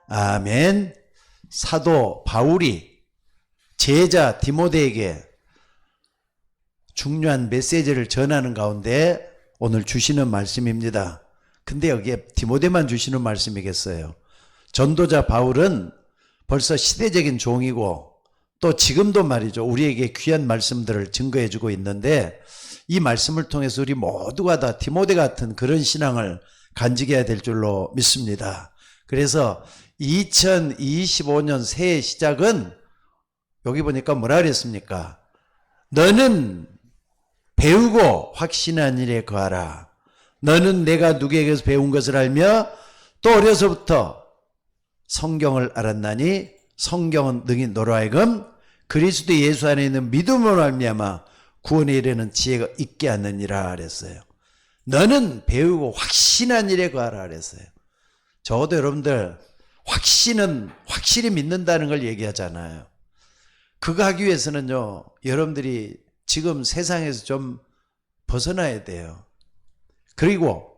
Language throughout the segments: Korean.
아멘. 사도 바울이 제자 디모데에게 중요한 메시지를 전하는 가운데 오늘 주시는 말씀입니다. 근데 여기에 디모데만 주시는 말씀이겠어요? 전도자 바울은 벌써 시대적인 종이고 또 지금도 말이죠. 우리에게 귀한 말씀들을 증거해 주고 있는데 이 말씀을 통해서 우리 모두가 다 디모데 같은 그런 신앙을 간직해야 될 줄로 믿습니다. 그래서 2025년 새해 시작은 여기 보니까 뭐라 그랬습니까? 너는 배우고 확신한 일에 거하라. 너는 내가 누구에게서 배운 것을 알며 또 어려서부터 성경을 알았나니 성경은 능히 너로 하여금 그리스도 예수 안에 있는 믿음으로 말미암아 구원에 이르는 지혜가 있게 하느니라 그랬어요. 너는 배우고 확신한 일에 거하라 그랬어요. 적어도 여러분들 확신은 확실히 믿는다는 걸 얘기하잖아요. 그거 하기 위해서는요, 여러분들이 지금 세상에서 좀 벗어나야 돼요. 그리고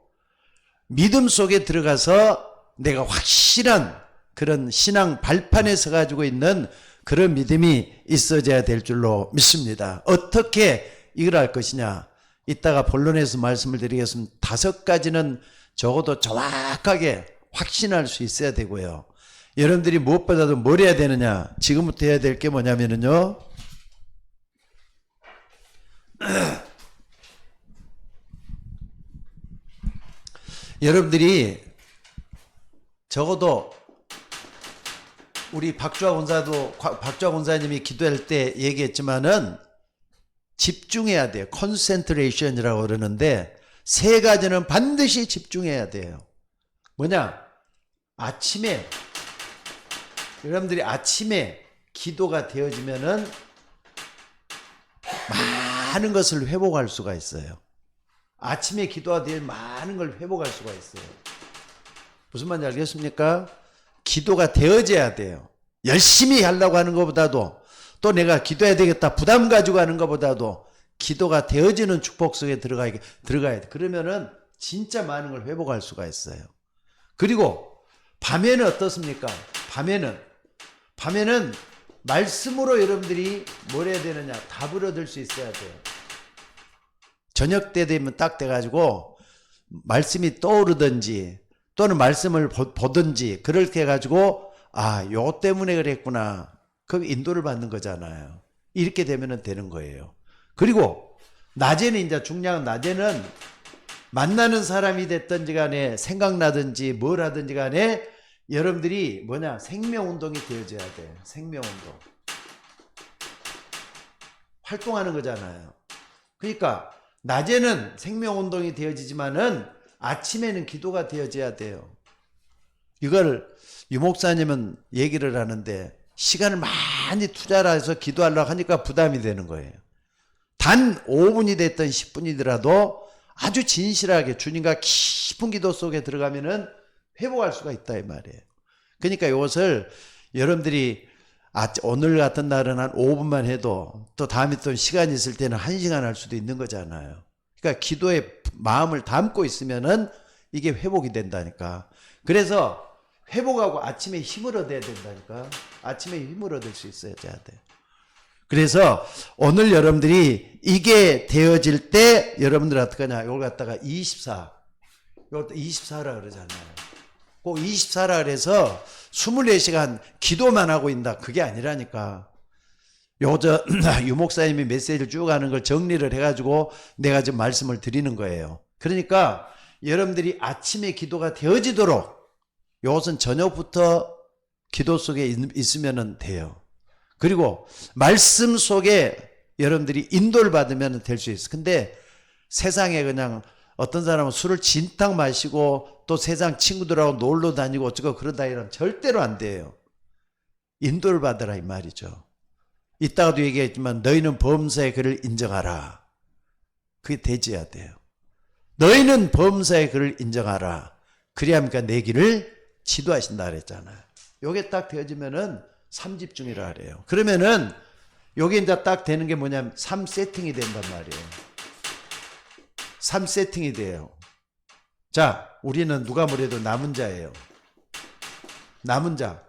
믿음 속에 들어가서 내가 확실한 그런 신앙 발판에 서가지고 있는 그런 믿음이 있어져야 될 줄로 믿습니다. 어떻게 이걸 할 것이냐? 이따가 본론에서 말씀을 드리겠습니다. 5가지는 적어도 정확하게 확신할 수 있어야 되고요. 여러분들이 무엇보다도 뭘 해야 되느냐? 지금부터 해야 될 게 뭐냐면요. 여러분들이 적어도 우리 박주아 권사님이 기도할 때 얘기했지만은 집중해야 돼요. 컨센트레이션이라고 그러는데 3가지는 반드시 집중해야 돼요. 뭐냐? 아침에 여러분들이 아침에 기도가 되어지면은 많은 것을 회복할 수가 있어요. 아침에 기도가 되면 많은 걸 회복할 수가 있어요. 무슨 말인지 알겠습니까? 기도가 되어져야 돼요. 열심히 하려고 하는 것보다도 또 내가 기도해야 되겠다 부담 가지고 하는 것보다도 기도가 되어지는 축복 속에 들어가야 돼. 그러면은 진짜 많은 걸 회복할 수가 있어요. 그리고 밤에는 어떻습니까? 밤에는 말씀으로 여러분들이 뭘 해야 되느냐? 답을 얻을 수 있어야 돼요. 저녁 때 되면 딱 돼가지고 말씀이 떠오르든지 또는 말씀을 보든지 그렇게 해가지고 요 때문에 그랬구나. 그럼 인도를 받는 거잖아요. 이렇게 되면 되는 거예요. 그리고 낮에는 이제 중요한 낮에는 만나는 사람이 됐든지 간에 생각나든지 뭘 하든지 간에 여러분들이 생명운동이 되어져야 돼. 생명운동. 활동하는 거잖아요. 그러니까 낮에는 생명운동이 되어지지만은 아침에는 기도가 되어져야 돼요. 이걸 유목사님은 얘기를 하는데 시간을 많이 투자를 해서 기도하려고 하니까 부담이 되는 거예요. 단 5분이 됐든 10분이더라도 아주 진실하게 주님과 깊은 기도 속에 들어가면은 회복할 수가 있다 이 말이에요. 그러니까 이것을 여러분들이 오늘 같은 날은 한 5분만 해도 또 다음에 또 시간이 있을 때는 1시간 할 수도 있는 거잖아요. 그러니까 기도에 마음을 담고 있으면은 이게 회복이 된다니까. 그래서 회복하고 아침에 힘을 얻어야 된다니까. 아침에 힘을 얻을 수 있어야 돼. 그래서 오늘 여러분들이 이게 되어질 때 여러분들 어떻게 하냐? 이걸 갖다가 24. 이것도 24라 그러잖아요. 꼭 24라 그래서 24시간 기도만 하고 있다. 그게 아니라니까. 요저 유목사님이 메시지를 쭉 하는 걸 정리를 해가지고 내가 지금 말씀을 드리는 거예요. 그러니까 여러분들이 아침에 기도가 되어지도록 요것은 저녁부터 기도 속에 있으면 돼요. 그리고 말씀 속에 여러분들이 인도를 받으면 될 수 있어. 근데 세상에 그냥 어떤 사람은 술을 진탕 마시고 또 세상 친구들하고 놀러 다니고 어쩌고 그러다 이러면 절대로 안 돼요. 인도를 받으라 이 말이죠. 이따가도 얘기했지만 너희는 범사의 글을 인정하라. 그게 되져야 돼요. 너희는 범사의 글을 인정하라. 그래야니까 내 길을 지도하신다 그랬잖아요. 요게 딱 되어지면은 3집중이라 그래요. 그러면은 요게 이제 딱 되는 게 뭐냐면 3세팅이 된단 말이에요. 3세팅이 돼요. 자, 우리는 누가 뭐래도 남은 자예요. 남은 자.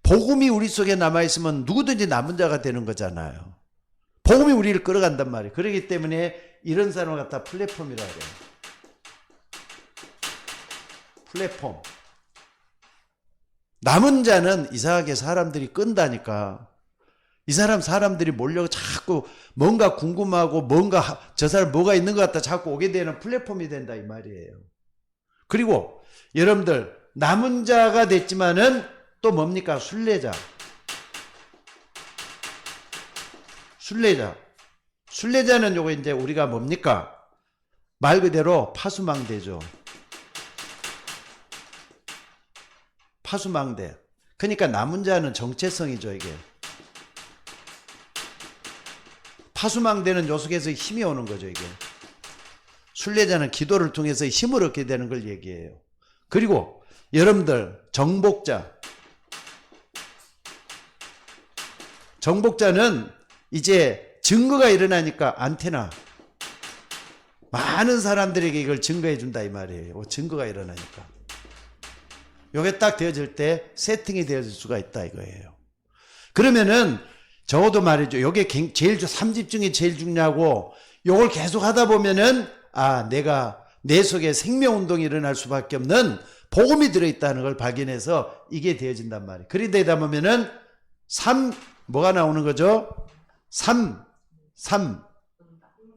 복음이 우리 속에 남아있으면 누구든지 남은 자가 되는 거잖아요. 복음이 우리를 끌어간단 말이에요. 그렇기 때문에 이런 사람을 갖다 플랫폼이라고 해요. 플랫폼. 남은 자는 이상하게 사람들이 끈다니까. 이 사람들이 몰려 자꾸 뭔가 궁금하고 뭔가 저 사람 뭐가 있는 것 같다 자꾸 오게 되는 플랫폼이 된다 이 말이에요. 그리고 여러분들 남은 자가 됐지만은 또 뭡니까? 순례자. 순례자는 요거 이제 우리가 뭡니까? 말 그대로 파수망대죠. 파수망대. 그러니까 남은 자는 정체성이죠, 이게. 파수망대는 요 속에서 힘이 오는 거죠, 이게. 순례자는 기도를 통해서 힘을 얻게 되는 걸 얘기해요. 그리고 여러분들 정복자는 이제 증거가 일어나니까 안테나. 많은 사람들에게 이걸 증거해 준다 이 말이에요. 증거가 일어나니까. 요게 딱 되어질 때 세팅이 되어질 수가 있다 이거예요. 그러면은 적어도 말이죠. 요게 제일 3집중이 제일 중요하고 요걸 계속 하다 보면은 내가 내 속에 생명운동이 일어날 수밖에 없는 복음이 들어있다는 걸 발견해서 이게 되어진단 말이에요. 그리 되다 보면은 뭐가 나오는 거죠?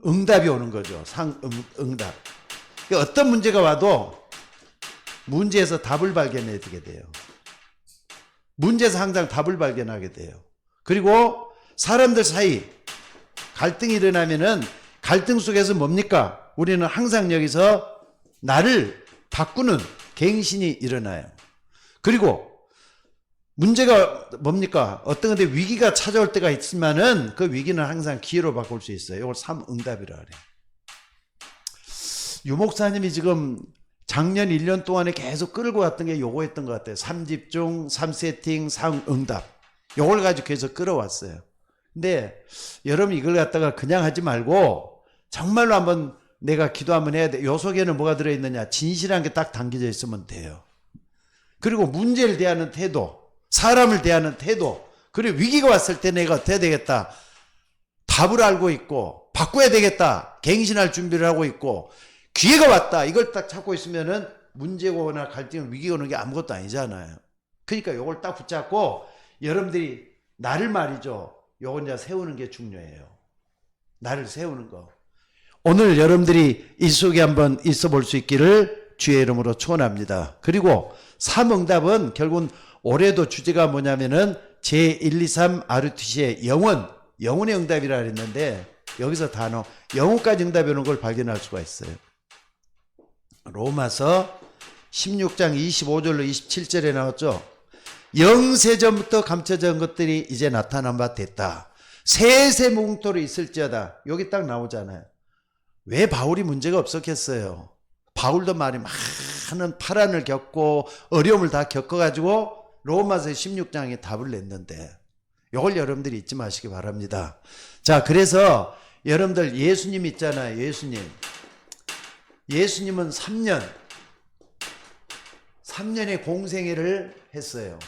응답이 오는 거죠. 응답. 어떤 문제가 와도 문제에서 답을 발견해야 되게 돼요. 문제에서 항상 답을 발견하게 돼요. 그리고 사람들 사이 갈등이 일어나면은 갈등 속에서 뭡니까? 우리는 항상 여기서 나를 바꾸는 갱신이 일어나요. 그리고 문제가 뭡니까? 어떤 건데 위기가 찾아올 때가 있지만은 그 위기는 항상 기회로 바꿀 수 있어요. 이걸 삼응답이라 그래요. 유 목사님이 지금 작년 1년 동안에 계속 끌고 왔던 게 요거였던 것 같아요. 3집중, 3세팅, 3응답. 요걸 가지고 계속 끌어왔어요. 근데 여러분 이걸 갖다가 그냥 하지 말고 정말로 한번 내가 기도 한번 해야 돼. 요 속에는 뭐가 들어있느냐? 진실한 게 딱 담겨져 있으면 돼요. 그리고 문제를 대하는 태도, 사람을 대하는 태도, 그리고 위기가 왔을 때 내가 어떻게 해야 되겠다. 답을 알고 있고 바꿔야 되겠다. 갱신할 준비를 하고 있고 기회가 왔다. 이걸 딱 찾고 있으면은 문제가 오거나 갈등, 위기가 오는 게 아무것도 아니잖아요. 그러니까 요걸 딱 붙잡고 여러분들이 나를 말이죠. 요건 이제 세우는 게 중요해요. 나를 세우는 거. 오늘 여러분들이 이 속에 한번 있어 볼 수 있기를 주의 이름으로 축원합니다. 그리고 3응답은 결국은 올해도 주제가 뭐냐면은 제123 RUTC의 영혼의 응답이라 그랬는데 여기서 단어 영혼까지 응답이 오는 걸 발견할 수가 있어요. 로마서 16장 25절로 27절에 나왔죠. 영세전부터 감춰진 것들이 이제 나타난 바 됐다. 세세무궁토로 있을지어다. 여기 딱 나오잖아요. 왜 바울이 문제가 없었겠어요? 바울도 말이 많은 파란을 겪고 어려움을 다 겪어가지고 로마서 16장에 답을 냈는데 이걸 여러분들이 잊지 마시기 바랍니다. 자, 그래서 여러분들 예수님 있잖아요. 예수님은 3년의 공생애를 했어요.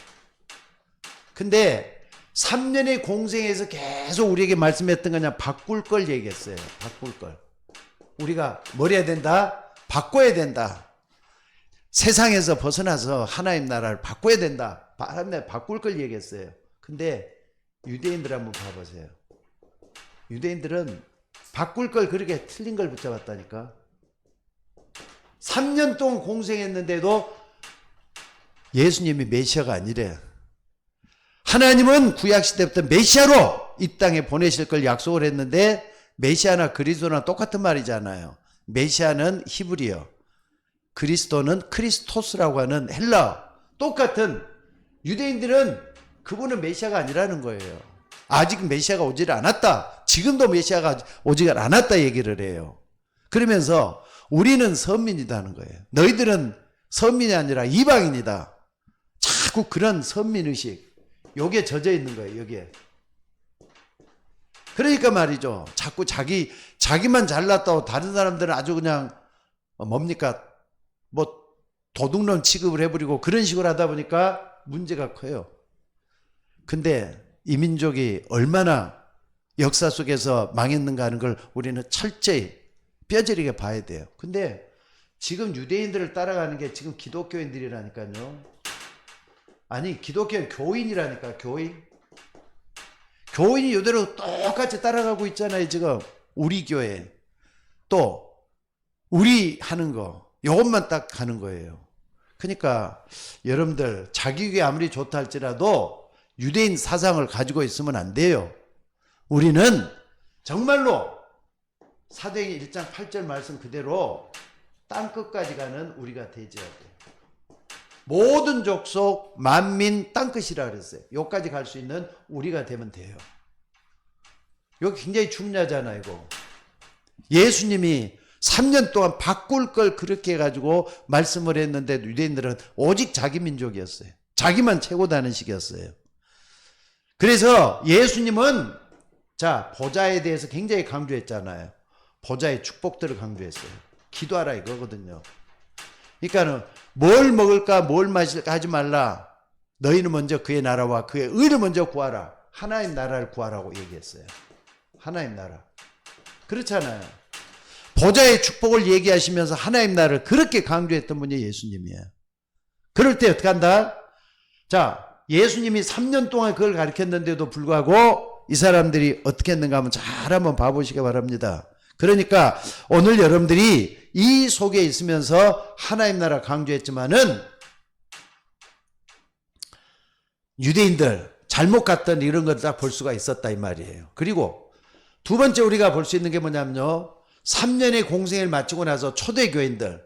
근데 3년의 공생에서 계속 우리에게 말씀했던 거냐? 바꿀 걸 얘기했어요. 바꿀 걸. 우리가 뭘 해야 된다? 바꿔야 된다. 세상에서 벗어나서 하나님 나라를 바꿔야 된다. 바꿀 걸 얘기했어요. 근데 유대인들 한번 봐보세요. 유대인들은 바꿀 걸 그렇게 틀린 걸 붙잡았다니까. 3년 동안 공생했는데도 예수님이 메시아가 아니래. 하나님은 구약시대부터 메시아로 이 땅에 보내실 걸 약속을 했는데 메시아나 그리스도나 똑같은 말이잖아요. 메시아는 히브리어, 그리스도는 크리스토스라고 하는 헬라. 똑같은 유대인들은 그분은 메시아가 아니라는 거예요. 아직 메시아가 오질 않았다. 지금도 메시아가 오지 않았다 얘기를 해요. 그러면서 우리는 선민이다는 거예요. 너희들은 선민이 아니라 이방인이다. 자꾸 그런 선민의식. 요게 젖어 있는 거예요. 여기에. 그러니까 말이죠. 자꾸 자기만 잘났다고 다른 사람들은 아주 그냥 뭡니까? 뭐 도둑놈 취급을 해버리고 그런 식으로 하다 보니까 문제가 커요. 근데 이 민족이 얼마나 역사 속에서 망했는가 하는 걸 우리는 철저히 뼈저리게 봐야 돼요. 근데 지금 유대인들을 따라가는 게 지금 기독교인들이라니까요. 아니, 기독교인 교인이라니까, 교인. 교인이 이대로 똑같이 따라가고 있잖아요, 지금. 우리 교회. 또, 우리 하는 거. 이것만 딱 하는 거예요. 그러니까, 여러분들, 자기 교회 아무리 좋다 할지라도 유대인 사상을 가지고 있으면 안 돼요. 우리는 정말로 사도행전 1장 8절 말씀 그대로 땅끝까지 가는 우리가 되어야 돼요. 모든 족속 만민 땅끝이라 그랬어요. 여기까지 갈 수 있는 우리가 되면 돼요. 이거 굉장히 중요하잖아요. 이거 예수님이 3년 동안 바꿀 걸 그렇게 해가지고 말씀을 했는데 유대인들은 오직 자기 민족이었어요. 자기만 최고다는 식이었어요. 그래서 예수님은 자, 보좌에 대해서 굉장히 강조했잖아요. 보좌의 축복들을 강조했어요. 기도하라 이거거든요. 그러니까는 뭘 먹을까 뭘 마실까 하지 말라. 너희는 먼저 그의 나라와 그의 의를 먼저 구하라. 하나님 나라를 구하라고 얘기했어요. 하나님 나라. 그렇잖아요. 보좌의 축복을 얘기하시면서 하나님 나라를 그렇게 강조했던 분이 예수님이에요. 그럴 때 어떻게 한다? 자, 예수님이 3년 동안 그걸 가르쳤는데도 불구하고 이 사람들이 어떻게 했는가 하면 잘 한번 봐보시기 바랍니다. 그러니까 오늘 여러분들이 이 속에 있으면서 하나님 나라 강조했지만은 유대인들 잘못 갔던 이런 걸 다 볼 수가 있었다 이 말이에요. 그리고 두 번째 우리가 볼 수 있는 게 뭐냐면요. 3년의 공생을 마치고 나서 초대교인들은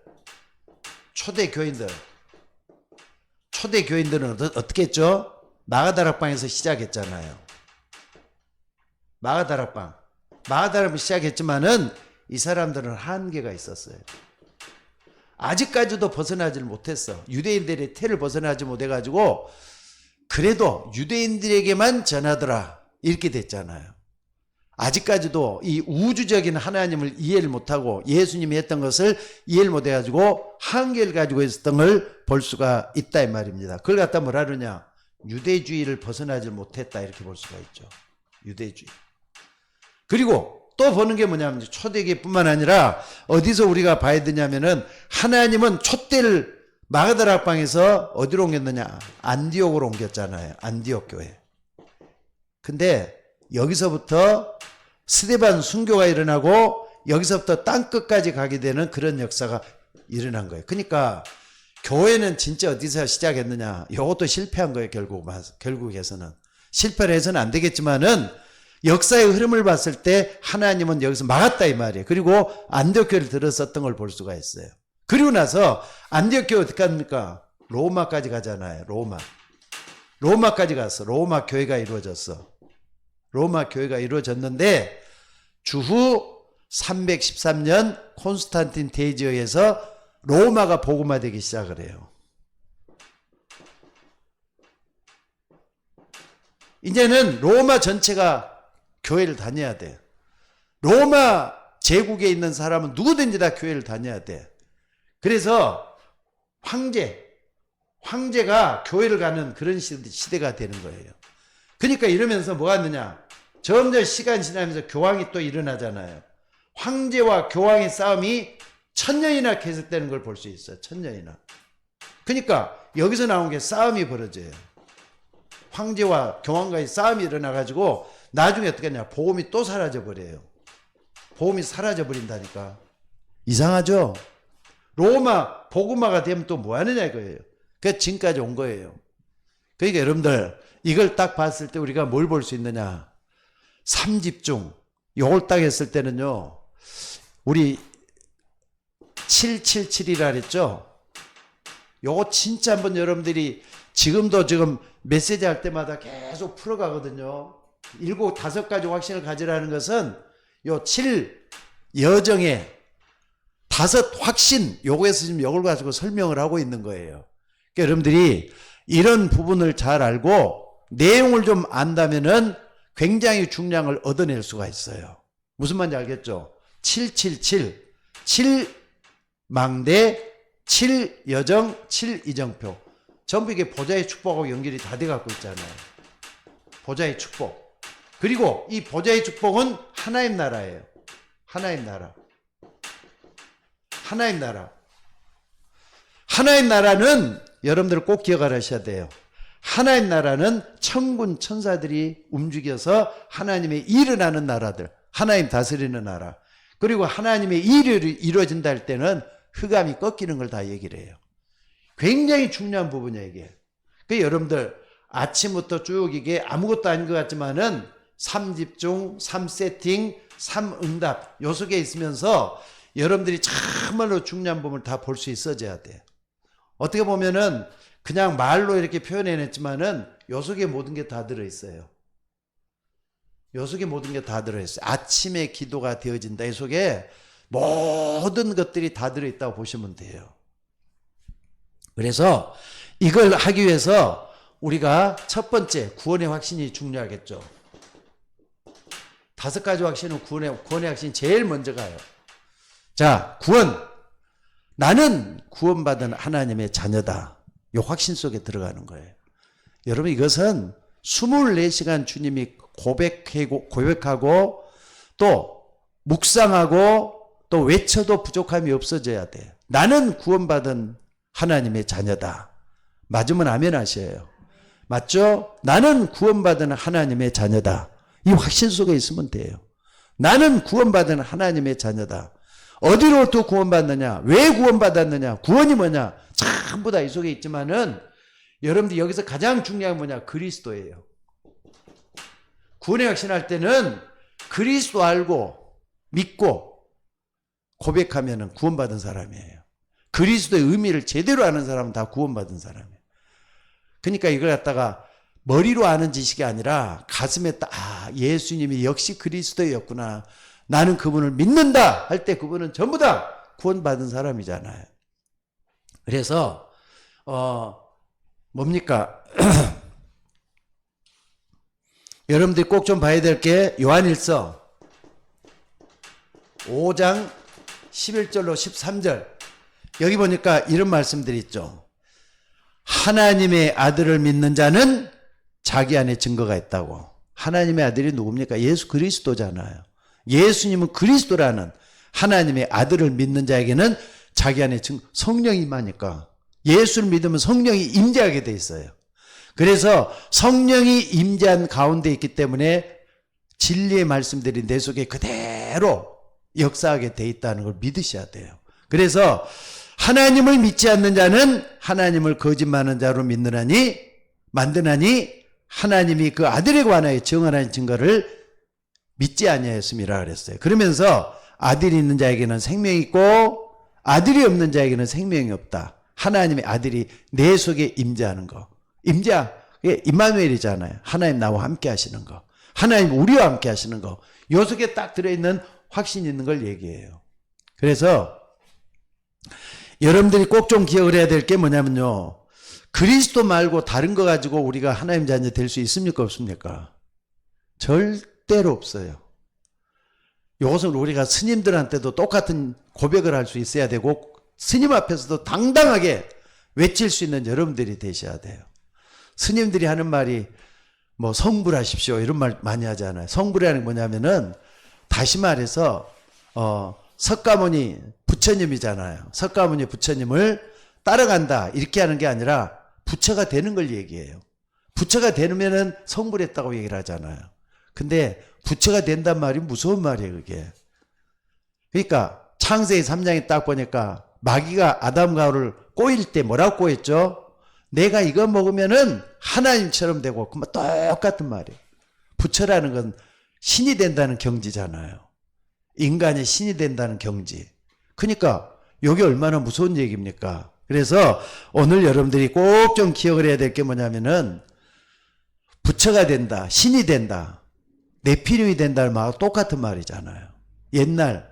어떻게 했죠? 마가다락방에서 시작했잖아요. 마가다락방 시작했지만은 이 사람들은 한계가 있었어요. 아직까지도 벗어나질 못했어. 유대인들의 태를 벗어나지 못해가지고 그래도 유대인들에게만 전하더라 이렇게 됐잖아요. 아직까지도 이 우주적인 하나님을 이해를 못하고 예수님이 했던 것을 이해를 못해가지고 한계를 가지고 있었던 걸 볼 수가 있다 이 말입니다. 그걸 갖다 뭐라 그러냐, 유대주의를 벗어나질 못했다 이렇게 볼 수가 있죠. 유대주의. 그리고 또 보는 게 뭐냐면 초대교회뿐만 아니라 어디서 우리가 봐야 되냐면은 하나님은 촛대를 마가다락방에서 어디로 옮겼느냐, 안디옥으로 옮겼잖아요. 안디옥 교회. 근데 여기서부터 스데반 순교가 일어나고 여기서부터 땅끝까지 가게 되는 그런 역사가 일어난 거예요. 그러니까 교회는 진짜 어디서 시작했느냐, 이것도 실패한 거예요. 결국에서는 실패를 해서는 안 되겠지만은 역사의 흐름을 봤을 때 하나님은 여기서 막았다 이 말이에요. 그리고 안디옥 교회를 들었었던 걸 볼 수가 있어요. 그리고 나서 안디옥 교회 어떻게 합니까? 로마까지 가잖아요. 로마까지 갔어. 로마 교회가 이루어졌어. 로마 교회가 이루어졌는데 주후 313년 콘스탄틴 대제에 의해서 로마가 복음화되기 시작을 해요. 이제는 로마 전체가 교회를 다녀야 돼. 로마 제국에 있는 사람은 누구든지 다 교회를 다녀야 돼. 그래서 황제가 교회를 가는 그런 시대가 되는 거예요. 그러니까 이러면서 뭐가 있느냐, 점점 시간이 지나면서 교황이 또 일어나잖아요. 황제와 교황의 싸움이 1000년이나 계속되는 걸 볼 수 있어요. 1000년이나. 그러니까 여기서 나온 게 싸움이 벌어져요. 황제와 교황과의 싸움이 일어나가지고 나중에 어떻게 하냐, 복음이 또 사라져버려요. 복음이 사라져버린다니까. 이상하죠? 로마 복음화가 되면 또 뭐 하느냐 이거예요. 그래서 지금까지 온 거예요. 그러니까 여러분들 이걸 딱 봤을 때 우리가 뭘 볼 수 있느냐, 삼집중 요걸 딱 했을 때는요, 우리 777이라 그랬죠. 요거 진짜 한번 여러분들이 지금 메시지 할 때마다 계속 풀어가거든요. 5가지 확신을 가지라는 것은 요 7 여정의 5 확신, 요거에서 지금 요걸 가지고 설명을 하고 있는 거예요. 그러니까 여러분들이 이런 부분을 잘 알고 내용을 좀 안다면은 굉장히 중량을 얻어낼 수가 있어요. 무슨 말인지 알겠죠? 777 7망대 7 여정, 7 이정표. 전부 이게 보좌의 축복하고 연결이 다 돼갖고 있잖아요. 보좌의 축복. 그리고 이 보좌의 축복은 하나님 나라예요. 하나님 나라. 하나님 나라. 하나님 나라는 여러분들 꼭 기억하셔야 돼요. 하나님 나라는 천군 천사들이 움직여서 하나님의 일을 하는 나라들. 하나님 다스리는 나라. 그리고 하나님의 일이 이루어진다 할 때는 흑암이 꺾이는 걸 다 얘기를 해요. 굉장히 중요한 부분이에요, 이게. 그 여러분들 아침부터 쭉 이게 아무것도 아닌 것 같지만은 3집중, 3세팅, 3응답 요 속에 있으면서 여러분들이 정말로 중요한 부분을 다 볼 수 있어져야 돼. 어떻게 보면은 그냥 말로 이렇게 표현해냈지만은 요 속에 모든 게 다 들어있어요. 요 속에 모든 게 다 들어있어요. 아침에 기도가 되어진다. 이 속에 모든 것들이 다 들어있다고 보시면 돼요. 그래서 이걸 하기 위해서 우리가 첫 번째 구원의 확신이 중요하겠죠. 5가지 확신은 구원의 확신이 제일 먼저 가요. 자, 구원. 나는 구원받은 하나님의 자녀다. 이 확신 속에 들어가는 거예요. 여러분 이것은 24시간 주님이 고백하고 또 묵상하고 또 외쳐도 부족함이 없어져야 돼요. 나는 구원받은 하나님의 자녀다. 맞으면 아멘 하셔요. 맞죠? 나는 구원받은 하나님의 자녀다. 이 확신 속에 있으면 돼요. 나는 구원받은 하나님의 자녀다. 어디로부터 구원받느냐? 왜 구원받았느냐? 구원이 뭐냐? 전부 다 이 속에 있지만은 여러분들 여기서 가장 중요한 게 뭐냐? 그리스도예요. 구원의 확신할 때는 그리스도 알고 믿고 고백하면은 구원받은 사람이에요. 그리스도의 의미를 제대로 아는 사람은 다 구원받은 사람이에요. 그러니까 이걸 갖다가 머리로 아는 지식이 아니라 가슴에 딱 예수님이 역시 그리스도였구나. 나는 그분을 믿는다 할 때 그분은 전부 다 구원받은 사람이잖아요. 그래서 뭡니까? 여러분들이 꼭 좀 봐야 될 게 요한일서 5장 11절로 13절 여기 보니까 이런 말씀들이 있죠. 하나님의 아들을 믿는 자는 자기 안에 증거가 있다고. 하나님의 아들이 누굽니까? 예수 그리스도잖아요. 예수님은 그리스도라는 하나님의 아들을 믿는 자에게는 자기 안에 성령이 임하니까 예수를 믿으면 성령이 임재하게 돼 있어요. 그래서 성령이 임재한 가운데 있기 때문에 진리의 말씀들이 내 속에 그대로 역사하게 돼 있다는 걸 믿으셔야 돼요. 그래서 하나님을 믿지 않는 자는 하나님을 거짓말하는 자로 만드나니 하나님이 그 아들에 관하여 정하는 증거를 믿지 아니하였음이라 그랬어요. 그러면서 아들이 있는 자에게는 생명이 있고 아들이 없는 자에게는 생명이 없다. 하나님의 아들이 내 속에 임재하는 거. 이게 임마누엘이잖아요. 하나님 나와 함께 하시는 거. 하나님 우리와 함께 하시는 거. 요 속에 딱 들어있는 확신이 있는 걸 얘기해요. 그래서 여러분들이 꼭 좀 기억을 해야 될 게 뭐냐면요. 그리스도 말고 다른 거 가지고 우리가 하나님 자녀 될 수 있습니까? 없습니까? 절대로 없어요. 이것을 우리가 스님들한테도 똑같은 고백을 할 수 있어야 되고 스님 앞에서도 당당하게 외칠 수 있는 여러분들이 되셔야 돼요. 스님들이 하는 말이 뭐 성불하십시오 이런 말 많이 하잖아요. 성불이라는 게 뭐냐면은 다시 말해서 석가모니 부처님이잖아요. 석가모니 부처님을 따라간다 이렇게 하는 게 아니라 부처가 되는 걸 얘기해요. 부처가 되면은 성불했다고 얘기를 하잖아요. 근데 부처가 된단 말이 무서운 말이에요, 그게. 그러니까 창세기 3장에 딱 보니까 마귀가 아담과 하와를 꼬일 때 뭐라고 꼬였죠? 내가 이거 먹으면은 하나님처럼 되고, 그만 똑같은 말이에요. 부처라는 건 신이 된다는 경지잖아요. 인간이 신이 된다는 경지. 그러니까 이게 얼마나 무서운 얘기입니까? 그래서 오늘 여러분들이 꼭 좀 기억을 해야 될 게 뭐냐면은 부처가 된다, 신이 된다, 네피림이 된다는 말하고 똑같은 말이잖아요. 옛날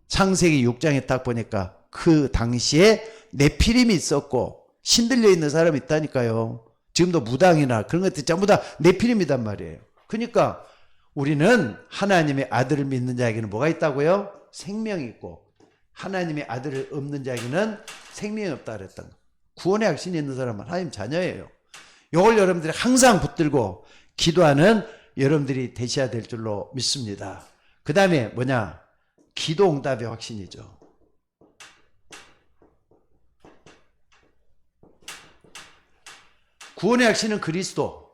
창세기 6장에 딱 보니까 그 당시에 네피림이 있었고 신들려 있는 사람이 있다니까요. 지금도 무당이나 그런 것들 전부 다 네피림이단 말이에요. 그러니까 우리는 하나님의 아들을 믿는 자에게는 뭐가 있다고요? 생명이 있고 하나님의 아들을 없는 자에게는 생명이 없다 그랬던 거. 구원의 확신이 있는 사람은 하나님 자녀예요. 이걸 여러분들이 항상 붙들고 기도하는 여러분들이 되셔야 될 줄로 믿습니다. 그 다음에 뭐냐? 기도 응답의 확신이죠. 구원의 확신은 그리스도,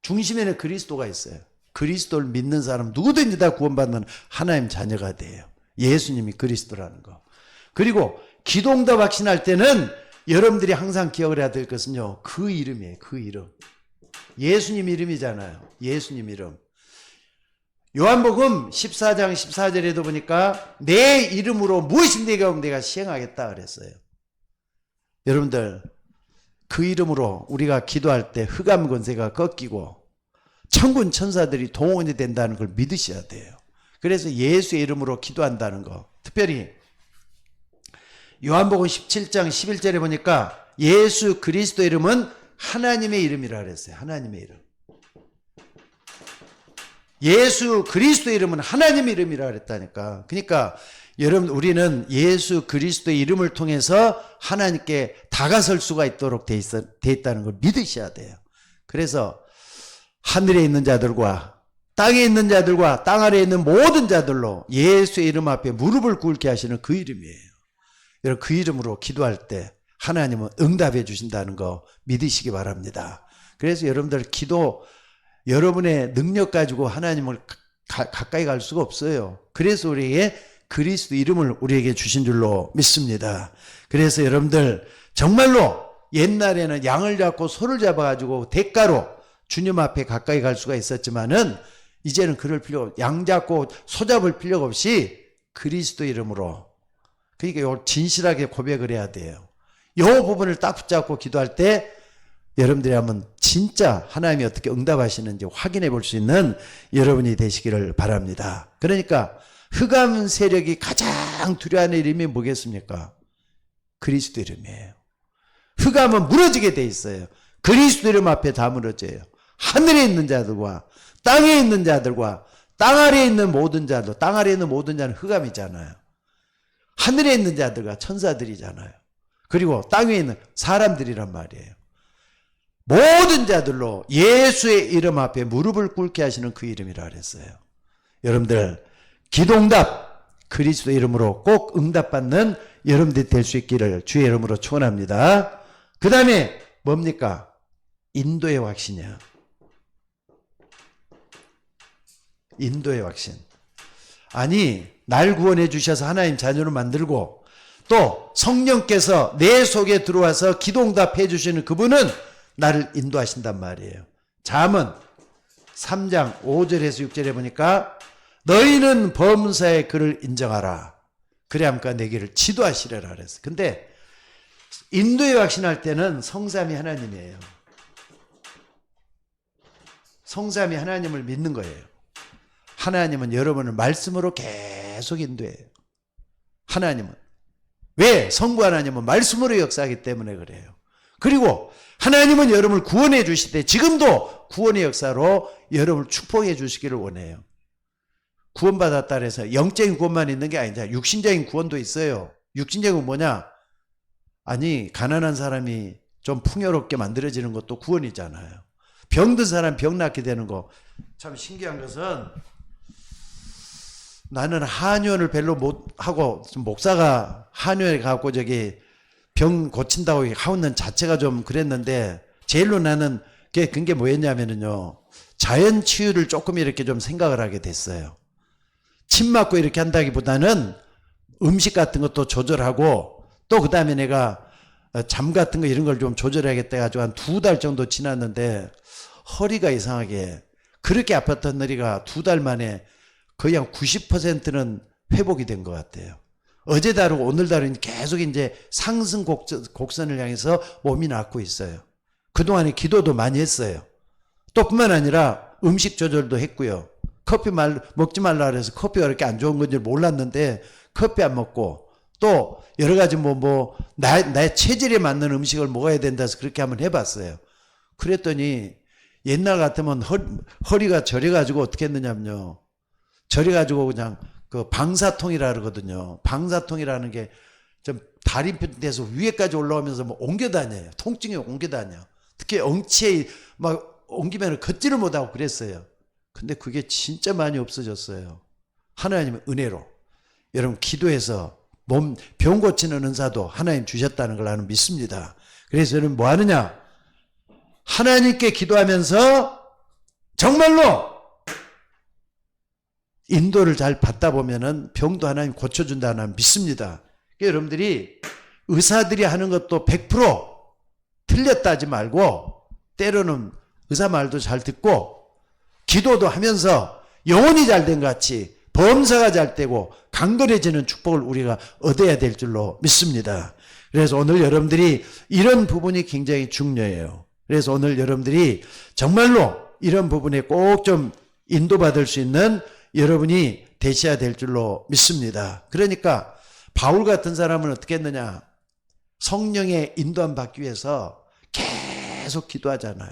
중심에는 그리스도가 있어요. 그리스도를 믿는 사람 누구든지 다 구원받는 하나님 자녀가 돼요. 예수님이 그리스도라는 거. 그리고 기도 응답 확신할 때는 여러분들이 항상 기억을 해야 될 것은요, 그 이름이에요. 그 이름. 예수님 이름이잖아요. 예수님 이름. 요한복음 14장 14절에도 보니까 내 이름으로 무엇인데 내가 시행하겠다 그랬어요. 여러분들, 그 이름으로 우리가 기도할 때 흑암 권세가 꺾이고 천군 천사들이 동원이 된다는 걸 믿으셔야 돼요. 그래서 예수의 이름으로 기도한다는 거. 특별히 요한복음 17장 11절에 보니까 예수 그리스도 이름은 하나님의 이름이라 그랬어요. 하나님의 이름. 예수 그리스도 이름은 하나님의 이름이라 그랬다니까. 그러니까 여러분, 우리는 예수 그리스도의 이름을 통해서 하나님께 다가설 수가 있도록 돼 있다는 걸 믿으셔야 돼요. 그래서 하늘에 있는 자들과 땅에 있는 자들과 땅 아래에 있는 모든 자들로 예수의 이름 앞에 무릎을 꿇게 하시는 그 이름이에요. 여러분, 그 이름으로 기도할 때 하나님은 응답해 주신다는 거 믿으시기 바랍니다. 그래서 여러분들 기도, 여러분의 능력 가지고 하나님을 가까이 갈 수가 없어요. 그래서 우리에게 그리스도 이름을 우리에게 주신 줄로 믿습니다. 그래서 여러분들 정말로 옛날에는 양을 잡고 소를 잡아가지고 대가로 주님 앞에 가까이 갈 수가 있었지만은 이제는 그럴 필요, 양 잡고 소 잡을 필요가 없이 그리스도 이름으로, 그러니까 이걸 진실하게 고백을 해야 돼요. 이 부분을 딱 붙잡고 기도할 때 여러분들이 한번 진짜 하나님이 어떻게 응답하시는지 확인해 볼 수 있는 여러분이 되시기를 바랍니다. 그러니까 흑암 세력이 가장 두려워하는 이름이 뭐겠습니까? 그리스도 이름이에요. 흑암은 무너지게 돼 있어요. 그리스도 이름 앞에 다 무너져요. 하늘에 있는 자들과 땅에 있는 자들과 땅 아래에 있는 모든 자들, 땅 아래에 있는 모든 자는 흑암이잖아요. 하늘에 있는 자들과 천사들이잖아요. 그리고 땅 위에 있는 사람들이란 말이에요. 모든 자들로 예수의 이름 앞에 무릎을 꿇게 하시는 그 이름이라 그랬어요. 여러분들 기도응답 그리스도 이름으로 꼭 응답받는 여러분들이 될 수 있기를 주의 이름으로 축원합니다. 그 다음에 뭡니까? 인도의 확신이야. 인도의 확신. 아니, 날 구원해 주셔서 하나님 자녀로 만들고 또 성령께서 내 속에 들어와서 기도응답해 주시는 그분은 나를 인도하신단 말이에요. 잠언 3장 5절에서 6절에 보니까 너희는 범사의 그를 인정하라. 그래야함과 내 길을 지도하시려라 그랬어요. 근데 인도에 확신할 때는 성삼위 하나님이에요. 성삼위 하나님을 믿는 거예요. 하나님은 여러분을 말씀으로 계속 인도해요. 하나님은. 왜? 성부 하나님은 말씀으로 역사하기 때문에 그래요. 그리고 하나님은 여러분을 구원해 주실 때 지금도 구원의 역사로 여러분을 축복해 주시기를 원해요. 구원받았다 해서 영적인 구원만 있는 게 아니잖아. 육신적인 구원도 있어요. 육신적인 건 뭐냐? 아니, 가난한 사람이 좀 풍요롭게 만들어지는 것도 구원이잖아요. 병든 사람 병 낫게 되는 거. 참 신기한 것은 나는 한의원을 별로 못하고 목사가 한의원에 가고 저기 병 고친다고 하는 자체가 좀 그랬는데 제일로 나는 그게 뭐였냐면요. 자연 치유를 조금 이렇게 좀 생각을 하게 됐어요. 침 맞고 이렇게 한다기보다는 음식 같은 것도 조절하고 또 그 다음에 내가 잠 같은 거 이런 걸 좀 조절해야겠다 해가지고 한 2달 정도 지났는데 허리가 이상하게 그렇게 아팠던 허리가 2달 만에 거의 한 90%는 회복이 된 것 같아요. 어제 다르고 오늘 다르니 계속 이제 상승 곡선을 향해서 몸이 낫고 있어요. 그동안에 기도도 많이 했어요. 또 뿐만 아니라 음식 조절도 했고요. 커피 먹지 말라 그래서 커피가 그렇게 안 좋은 건지 몰랐는데 커피 안 먹고 또 여러 가지 나의 체질에 맞는 음식을 먹어야 된다 해서 그렇게 한번 해봤어요. 그랬더니 옛날 같으면 허리가 저려가지고 어떻게 했느냐면요. 저려가지고 그냥 그 방사통이라 그러거든요. 방사통이라는 게 좀 다리 밑에서 위에까지 올라오면서 뭐 옮겨 다녀요. 통증이 옮겨 다녀. 특히 엉치에 막 옮기면 걷지를 못하고 그랬어요. 근데 그게 진짜 많이 없어졌어요. 하나님의 은혜로. 여러분 기도해서 몸 병 고치는 은사도 하나님 주셨다는 걸 나는 믿습니다. 그래서 여러분 뭐 하느냐? 하나님께 기도하면서 정말로 인도를 잘 받다 보면은 병도 하나님 고쳐준다 나는 믿습니다. 그러니까 여러분들이 의사들이 하는 것도 100% 틀렸다 하지 말고 때로는 의사 말도 잘 듣고 기도도 하면서 영혼이 잘 된 것 같이 범사가 잘 되고 강건해지는 축복을 우리가 얻어야 될 줄로 믿습니다. 그래서 오늘 여러분들이 이런 부분이 굉장히 중요해요. 그래서 오늘 여러분들이 정말로 이런 부분에 꼭 좀 인도받을 수 있는 여러분이 되셔야 될 줄로 믿습니다. 그러니까 바울 같은 사람은 어떻게 했느냐? 성령의 인도함 받기 위해서 계속 기도하잖아요.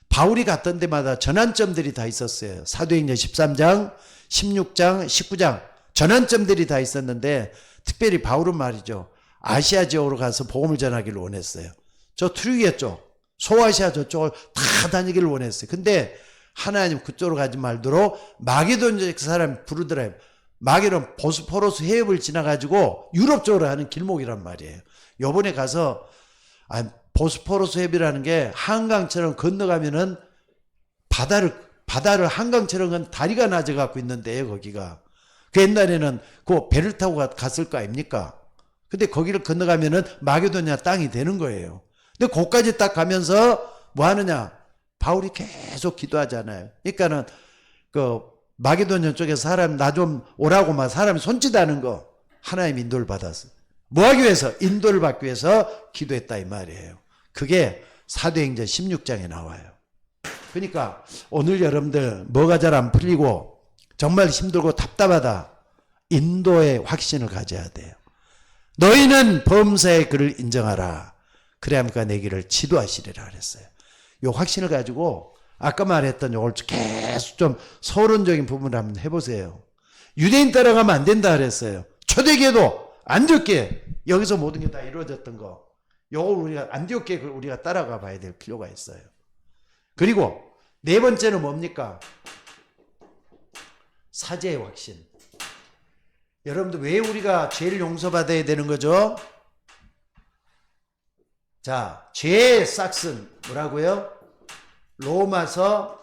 바울이 갔던 데마다 전환점들이 다 있었어요. 사도행전 13장, 16장, 19장 전환점들이 다 있었는데 특별히 바울은 말이죠. 아시아 지역으로 가서 복음을 전하기를 원했어요. 저 트루기아 쪽, 소아시아 저쪽을 다 다니기를 원했어요. 근데 하나님 그쪽으로 가지 말도록 마게도냐 그 사람 부르더라고요. 마게도는 보스포러스 해협을 지나가지고 유럽 쪽으로 하는 길목이란 말이에요. 요번에 가서 보스포러스 해협이라는 게 한강처럼 건너가면은 바다를 한강처럼 다리가 낮아 갖고 있는데요, 거기가. 그 옛날에는 그 배를 타고 갔을 거 아닙니까? 근데 거기를 건너가면은 마게도냐 땅이 되는 거예요. 근데 거기까지 딱 가면서 뭐 하느냐? 바울이 계속 기도하잖아요. 그러니까는 그 마게도냐 쪽에서 사람 나 좀 오라고 막 사람이 손짓하는 거 하나님 인도를 받았어요. 뭐 하기 위해서? 인도를 받기 위해서 기도했다 이 말이에요. 그게 사도행전 16장에 나와요. 그러니까 오늘 여러분들 뭐가 잘 안 풀리고 정말 힘들고 답답하다. 인도의 확신을 가져야 돼요. 너희는 범사의 그를 인정하라. 그래야니까 내 길을 지도하시리라 그랬어요. 이 확신을 가지고 아까 말했던 이걸 계속 좀 서론적인 부분을 한번 해보세요. 유대인 따라가면 안 된다 그랬어요. 초대교회도 안디옥교회 여기서 모든 게 다 이루어졌던 거. 요걸 우리가 안디옥교회 우리가 따라가 봐야 될 필요가 있어요. 그리고 네 번째는 뭡니까? 사죄의 확신. 여러분들 왜 우리가 죄를 용서받아야 되는 거죠? 자, 죄의 싹슨 뭐라고요? 로마서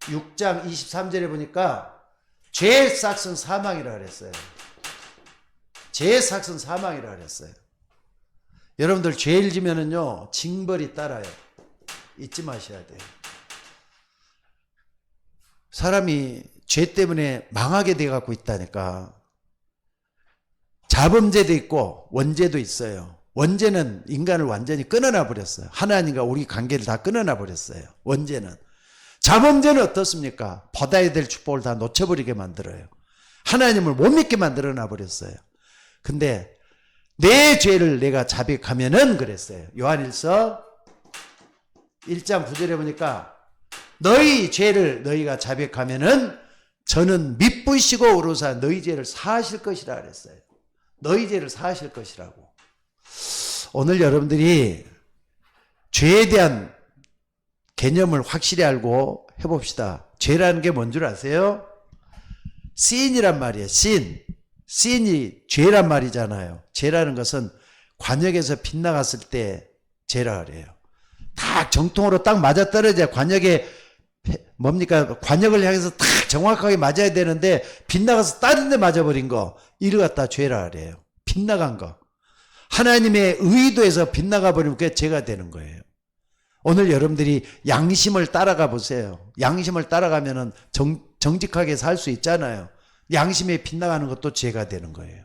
6장 23절에 보니까 죄의 싹슨 사망이라 그랬어요. 죄의 싹슨 사망이라 그랬어요. 여러분들 죄를 지면은요 징벌이 따라요. 잊지 마셔야 돼요. 사람이 죄 때문에 망하게 돼 갖고 있다니까. 자범죄도 있고 원죄도 있어요. 원죄는 인간을 완전히 끊어놔 버렸어요. 하나님과 우리 관계를 다 끊어놔 버렸어요. 원죄는. 자범죄는 어떻습니까? 받아야 될 축복을 다 놓쳐버리게 만들어요. 하나님을 못 믿게 만들어 놔 버렸어요. 근데 내 죄를 내가 자백하면은 그랬어요. 요한일서 1장 9절에 보니까 너희 죄를 너희가 자백하면은 저는 미쁘시고 오로사 너희 죄를 사하실 것이라 그랬어요. 너희 죄를 사하실 것이라고. 오늘 여러분들이 죄에 대한 개념을 확실히 알고 해봅시다. 죄라는 게 뭔 줄 아세요? sin이란 말이에요. sin이 죄란 말이잖아요. 죄라는 것은 관역에서 빗나갔을 때 죄라 그래요. 딱 정통으로 딱 맞아떨어져야 관역에 뭡니까? 관역을 향해서 딱 정확하게 맞아야 되는데 빗나가서 다른 데 맞아버린 거 이를 갖다 죄라 그래요. 빗나간 거. 하나님의 의도에서 빗나가 버리면 그게 죄가 되는 거예요. 오늘 여러분들이 양심을 따라가 보세요. 양심을 따라가면은 정직하게 살 수 있잖아요. 양심에 빗나가는 것도 죄가 되는 거예요.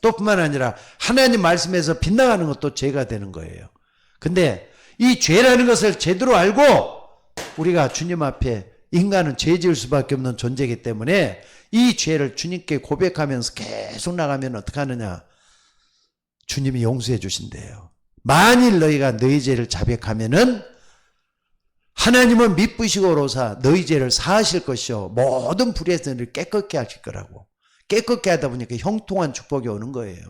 또 뿐만 아니라 하나님 말씀에서 빗나가는 것도 죄가 되는 거예요. 근데 이 죄라는 것을 제대로 알고 우리가 주님 앞에 인간은 죄 지을 수밖에 없는 존재이기 때문에 이 죄를 주님께 고백하면서 계속 나가면 어떻게 하느냐? 주님이 용서해 주신대요. 만일 너희가 너희 죄를 자백하면은 하나님은 미쁘시고로사 너희 죄를 사하실 것이요 모든 불의에서 너희를 깨끗게 하실 거라고. 깨끗게 하다 보니까 형통한 축복이 오는 거예요.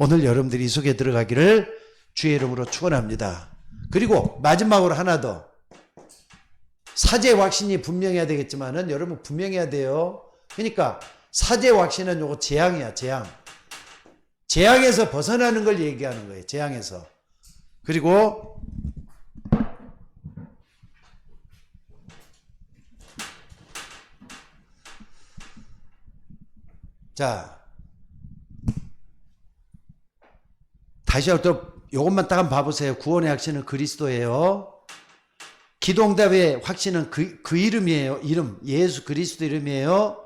오늘 여러분들이 이 속에 들어가기를 주의 이름으로 축원합니다. 그리고 마지막으로 하나 더. 사제 확신이 분명해야 되겠지만은 여러분 분명해야 돼요. 그러니까 사제 확신은 요거 재앙이야, 재앙. 재앙에서 벗어나는 걸 얘기하는 거예요. 재앙에서. 그리고 자, 다시 또 요것만 딱 한번 봐보세요. 구원의 확신은 그리스도예요. 기도응답의 확신은 그 이름이에요. 이름. 예수 그리스도 이름이에요.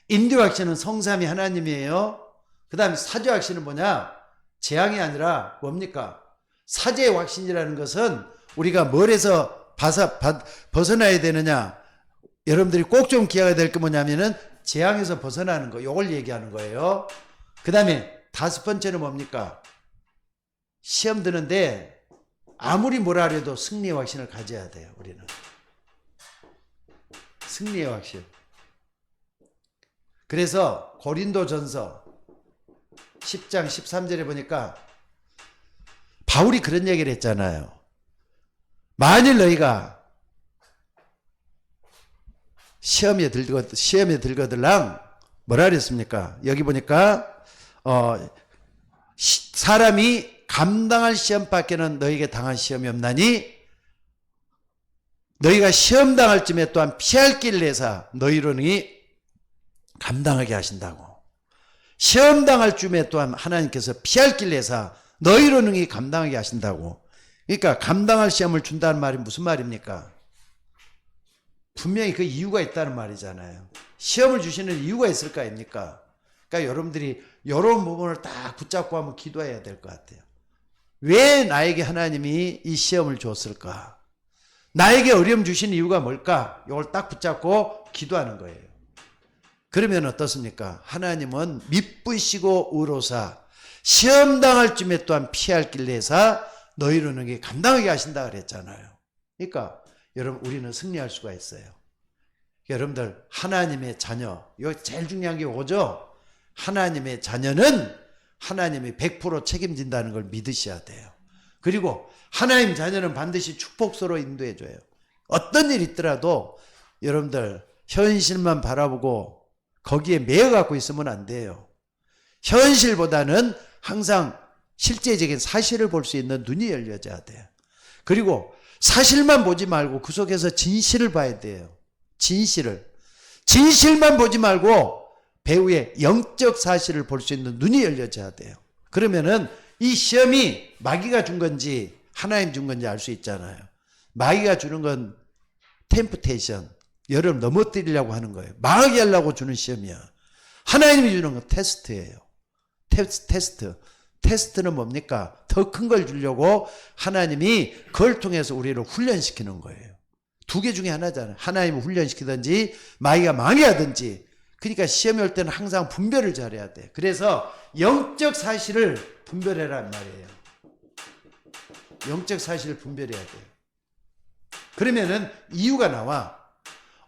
인도 확신은 성삼위 하나님이에요. 그 다음에 사죄 확신은 뭐냐? 재앙이 아니라 뭡니까? 사죄의 확신이라는 것은 우리가 뭘에서 벗어나야 되느냐? 여러분들이 꼭 좀 기억해야 될 게 뭐냐면은 재앙에서 벗어나는 거. 요걸 얘기하는 거예요. 그 다음에 다섯 번째는 뭡니까? 시험 드는데 아무리 뭐라 해도 승리의 확신을 가져야 돼요. 우리는 승리의 확신. 그래서 고린도전서 10장 13절에 보니까 바울이 그런 얘기를 했잖아요. 만일 너희가 시험에 들거들랑 뭐라 그랬습니까? 여기 보니까 사람이 감당할 시험밖에는 너희에게 당한 시험이 없나니 너희가 시험 당할 쯤에 또한 피할 길을 내사 너희로는 감당하게 하신다고. 시험 당할 쯤에 또한 하나님께서 피할 길을 내사 너희로는 감당하게 하신다고. 그러니까 감당할 시험을 준다는 말이 무슨 말입니까? 분명히 그 이유가 있다는 말이잖아요. 시험을 주시는 이유가 있을 거 아닙니까? 그러니까 여러분들이 이런 부분을 딱 붙잡고 한번 기도해야 될 것 같아요. 왜 나에게 하나님이 이 시험을 줬을까? 나에게 어려움 주신 이유가 뭘까? 이걸 딱 붙잡고 기도하는 거예요. 그러면 어떻습니까? 하나님은 미쁘시고 의로사 시험 당할 쯤에 또한 피할 길 내사 너희로는 감당하게 하신다 그랬잖아요. 그러니까 여러분 우리는 승리할 수가 있어요. 여러분들 하나님의 자녀, 이거 제일 중요한 게 오죠. 하나님의 자녀는 하나님이 100% 책임진다는 걸 믿으셔야 돼요. 그리고 하나님 자녀는 반드시 축복서로 인도해줘요. 어떤 일이 있더라도 여러분들 현실만 바라보고 거기에 매여갖고 있으면 안 돼요. 현실보다는 항상 실제적인 사실을 볼 수 있는 눈이 열려져야 돼요. 그리고 사실만 보지 말고 그 속에서 진실을 봐야 돼요. 진실만 보지 말고 배우의 영적 사실을 볼 수 있는 눈이 열려져야 돼요. 그러면은 이 시험이 마귀가 준 건지 하나님 준 건지 알 수 있잖아요. 마귀가 주는 건 템프테이션, 여러분 넘어뜨리려고 하는 거예요. 망하게 하려고 주는 시험이야. 하나님이 주는 건 테스트예요. 테스트는 뭡니까? 더 큰 걸 주려고 하나님이 그걸 통해서 우리를 훈련시키는 거예요. 두 개 중에 하나잖아요. 하나님을 훈련시키든지 마귀가 망하게 하든지. 그러니까 시험이 올 때는 항상 분별을 잘해야 돼. 그래서 영적 사실을 분별해란 말이에요. 영적 사실을 분별해야 돼요. 그러면은 이유가 나와.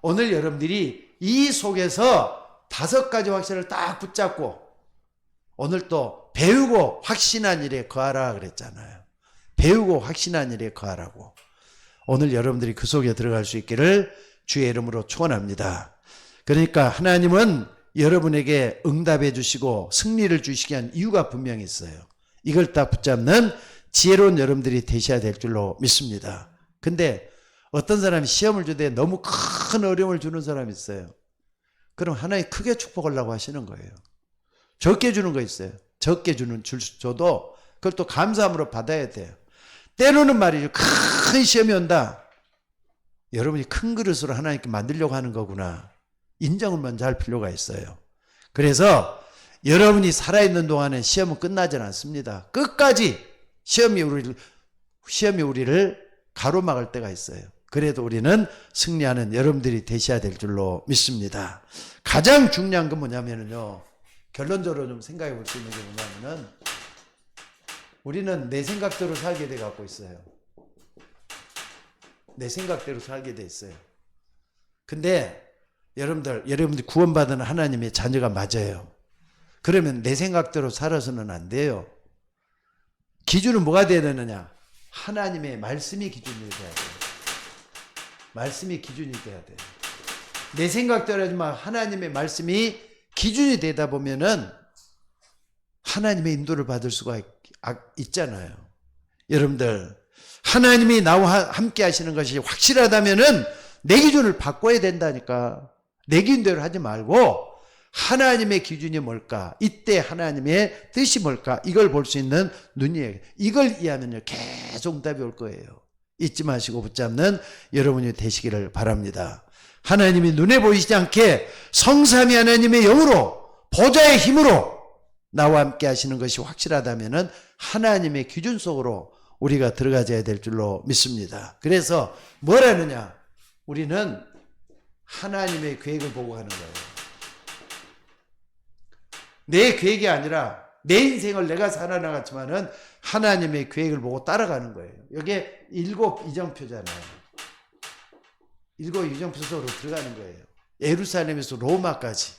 오늘 여러분들이 이 속에서 5가지 확신을 딱 붙잡고 오늘 또 배우고 확신한 일에 거하라 그랬잖아요. 배우고 확신한 일에 거하라고. 오늘 여러분들이 그 속에 들어갈 수 있기를 주의 이름으로 축원합니다. 그러니까 하나님은 여러분에게 응답해 주시고 승리를 주시게 한 이유가 분명히 있어요. 이걸 딱 붙잡는 지혜로운 여러분들이 되셔야 될 줄로 믿습니다. 근데 어떤 사람이 시험을 주되 너무 큰 어려움을 주는 사람이 있어요. 그럼 하나님 크게 축복하려고 하시는 거예요. 적게 주는 거 있어요. 적게 줘도 그걸 또 감사함으로 받아야 돼요. 때로는 말이죠. 큰 시험이 온다. 여러분이 큰 그릇으로 하나님께 만들려고 하는 거구나. 인정을 먼저 할 필요가 있어요. 그래서 여러분이 살아있는 동안에 시험은 끝나진 않습니다. 끝까지 시험이 우리를 가로막을 때가 있어요. 그래도 우리는 승리하는 여러분들이 되셔야 될 줄로 믿습니다. 가장 중요한 건 뭐냐면요. 결론적으로 좀 생각해 볼 수 있는 게 뭐냐면은 우리는 내 생각대로 살게 돼 갖고 있어요. 내 생각대로 살게 돼 있어요. 근데 여러분들 구원받은 하나님의 자녀가 맞아요. 그러면 내 생각대로 살아서는 안 돼요. 기준은 뭐가 돼야 되느냐? 하나님의 말씀이 기준이 돼야 돼요. 말씀이 기준이 돼야 돼요. 내 생각대로 하지만 하나님의 말씀이 기준이 되다 보면은 하나님의 인도를 받을 수가 있잖아요. 여러분들, 하나님이 나와 함께 하시는 것이 확실하다면은 내 기준을 바꿔야 된다니까. 내 기준대로 하지 말고 하나님의 기준이 뭘까? 이때 하나님의 뜻이 뭘까? 이걸 볼 수 있는 눈이에요. 이걸 이해하면요, 계속 응답이 올 거예요. 잊지 마시고 붙잡는 여러분이 되시기를 바랍니다. 하나님이 눈에 보이지 않게 성삼위 하나님의 영으로, 보좌의 힘으로 나와 함께 하시는 것이 확실하다면은 하나님의 기준 속으로 우리가 들어가져야 될 줄로 믿습니다. 그래서 뭘 하느냐? 우리는 하나님의 계획을 보고 하는 거예요. 내 계획이 아니라 내 인생을 내가 살아나갔지만은 하나님의 계획을 보고 따라가는 거예요. 이게 7 이정표잖아요. 7 이정표 속으로 들어가는 거예요. 예루살렘에서 로마까지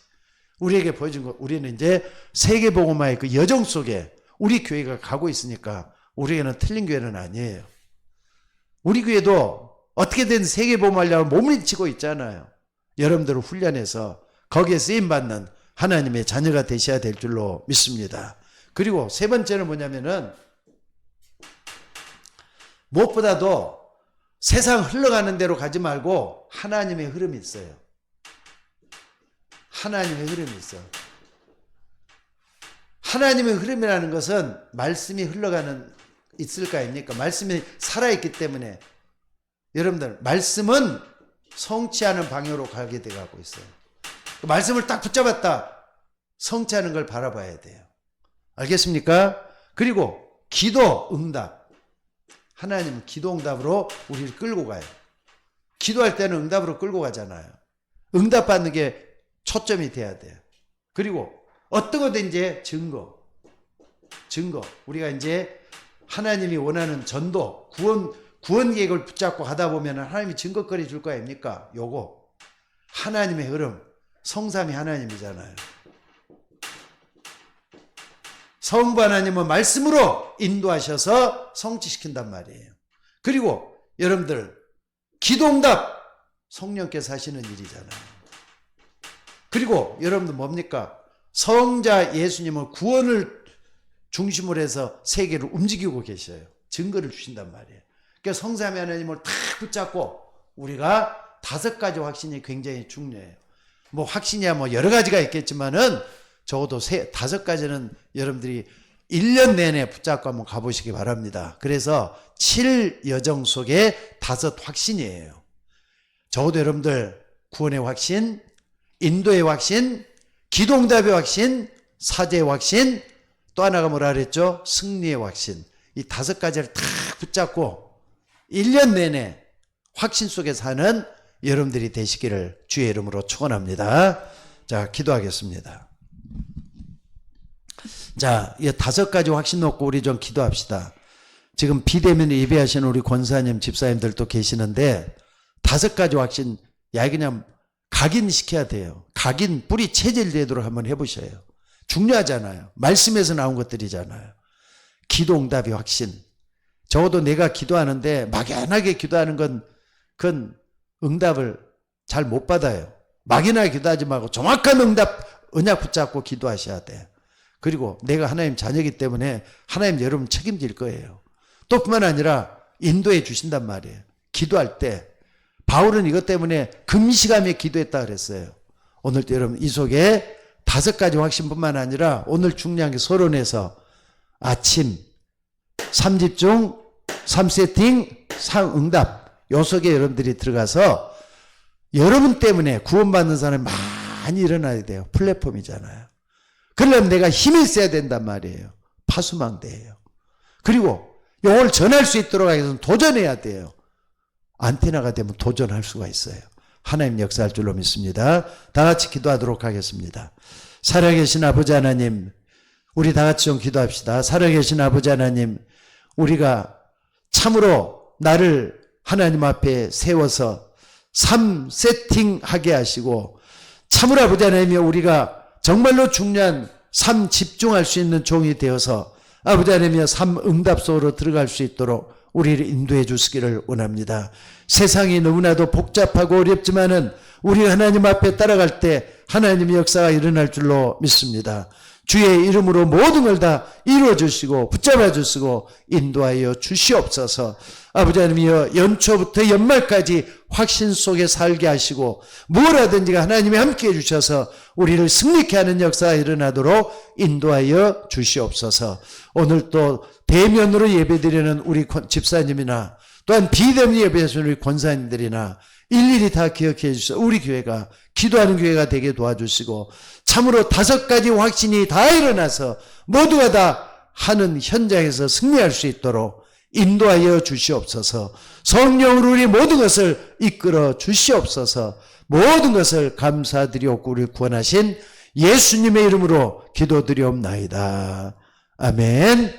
우리에게 보여준 거. 우리는 이제 세계복음화의 그 여정 속에 우리 교회가 가고 있으니까 우리에게는 틀린 교회는 아니에요. 우리 교회도 어떻게든 세계복음화하려고 몸을 치고 있잖아요. 여러분들을 훈련해서 거기에 쓰임받는 하나님의 자녀가 되셔야 될 줄로 믿습니다. 그리고 세 번째는 뭐냐면은 무엇보다도 세상 흘러가는 대로 가지 말고 하나님의 흐름이 있어요. 하나님의 흐름이 있어. 하나님의 흐름이라는 것은 말씀이 흘러가는 있을 거 아닙니까? 말씀이 살아있기 때문에 여러분들, 말씀은 성취하는 방향으로 가게 돼가고 있어요. 말씀을 딱 붙잡았다. 성취하는 걸 바라봐야 돼요. 알겠습니까? 그리고 기도 응답. 하나님은 기도 응답으로 우리를 끌고 가요. 기도할 때는 응답으로 끌고 가잖아요. 응답받는 게 초점이 돼야 돼요. 그리고 어떤 거든지 증거. 우리가 이제 하나님이 원하는 전도, 구원 계획을 붙잡고 하다 보면 하나님이 증거거리 줄 거 아닙니까? 요거. 하나님의 흐름. 성삼위 하나님이잖아요. 성부 하나님은 말씀으로 인도하셔서 성취시킨단 말이에요. 그리고 여러분들, 기도응답 성령께서 하시는 일이잖아요. 그리고 여러분들 뭡니까? 성자 예수님은 구원을 중심으로 해서 세계를 움직이고 계셔요. 증거를 주신단 말이에요. 그러니까 성삼위 하나님을 탁 붙잡고 우리가 5가지 확신이 굉장히 중요해요. 뭐 확신이야 뭐 여러 가지가 있겠지만은 적어도 5가지는 여러분들이 1년 내내 붙잡고 한번 가보시기 바랍니다. 그래서 7여정 속에 5 확신이에요. 적어도 여러분들 구원의 확신, 인도의 확신, 기도응답의 확신, 사죄의 확신, 또 하나가 뭐라 그랬죠? 승리의 확신. 이 5가지를 다 붙잡고 1년 내내 확신 속에 사는 여러분들이 되시기를 주의 이름으로 축원합니다. 자, 기도하겠습니다. 자, 이 5가지 확신 놓고 우리 좀 기도합시다. 지금 비대면에 예배하시는 우리 권사님, 집사님들도 계시는데 5가지 확신, 야, 그냥 각인시켜야 돼요. 각인, 뿌리 체질되도록 한번 해보셔요. 중요하잖아요. 말씀에서 나온 것들이잖아요. 기도응답의 확신. 적어도 내가 기도하는데 막연하게 기도하는 건 그건 응답을 잘 못 받아요. 막연하게 기도하지 말고 정확한 응답, 언약 붙잡고 기도하셔야 돼요. 그리고 내가 하나님 자녀이기 때문에 하나님 여러분 책임질 거예요. 또 뿐만 아니라 인도해 주신단 말이에요. 기도할 때 바울은 이것 때문에 금시감에 기도했다 그랬어요. 오늘도 여러분 이 속에 5가지 확신뿐만 아니라 오늘 중요한 게 서론에서 아침 3집중 3세팅 3응답 요 속에 여러분들이 들어가서 여러분 때문에 구원받는 사람이 많이 일어나야 돼요. 플랫폼이잖아요. 그러려면 내가 힘이 있어야 된단 말이에요. 파수망대예요. 그리고 이걸 전할 수 있도록 하기 위해서는 도전해야 돼요. 안테나가 되면 도전할 수가 있어요. 하나님 역사할 줄로 믿습니다. 다 같이 기도하도록 하겠습니다. 살아계신 아버지 하나님, 우리 다 같이 좀 기도합시다. 살아계신 아버지 하나님, 우리가 참으로 나를 하나님 앞에 세워서 3세팅하게 하시고 참으로 아버지 하나님이 우리가 정말로 중요한 3 집중할 수 있는 종이 되어서 아버지 하나님이여 삶 응답 속으로 들어갈 수 있도록 우리를 인도해 주시기를 원합니다. 세상이 너무나도 복잡하고 어렵지만은 우리 하나님 앞에 따라갈 때 하나님의 역사가 일어날 줄로 믿습니다. 주의 이름으로 모든 걸 다 이루어 주시고 붙잡아 주시고 인도하여 주시옵소서. 아버지 하나님이여 연초부터 연말까지 확신 속에 살게 하시고 무엇하든지가 하나님이 함께해 주셔서 우리를 승리케 하는 역사가 일어나도록 인도하여 주시옵소서. 오늘 또 대면으로 예배드리는 우리 집사님이나 또한 비대면 예배드리는 우리 권사님들이나 일일이 다 기억해 주셔서 우리 교회가 기도하는 교회가 되게 도와주시고 참으로 5가지 확신이 다 일어나서 모두가 다 하는 현장에서 승리할 수 있도록 인도하여 주시옵소서. 성령으로 우리 모든 것을 이끌어 주시옵소서. 모든 것을 감사드리옵고 우리 구원하신 예수님의 이름으로 기도드리옵나이다. 아멘.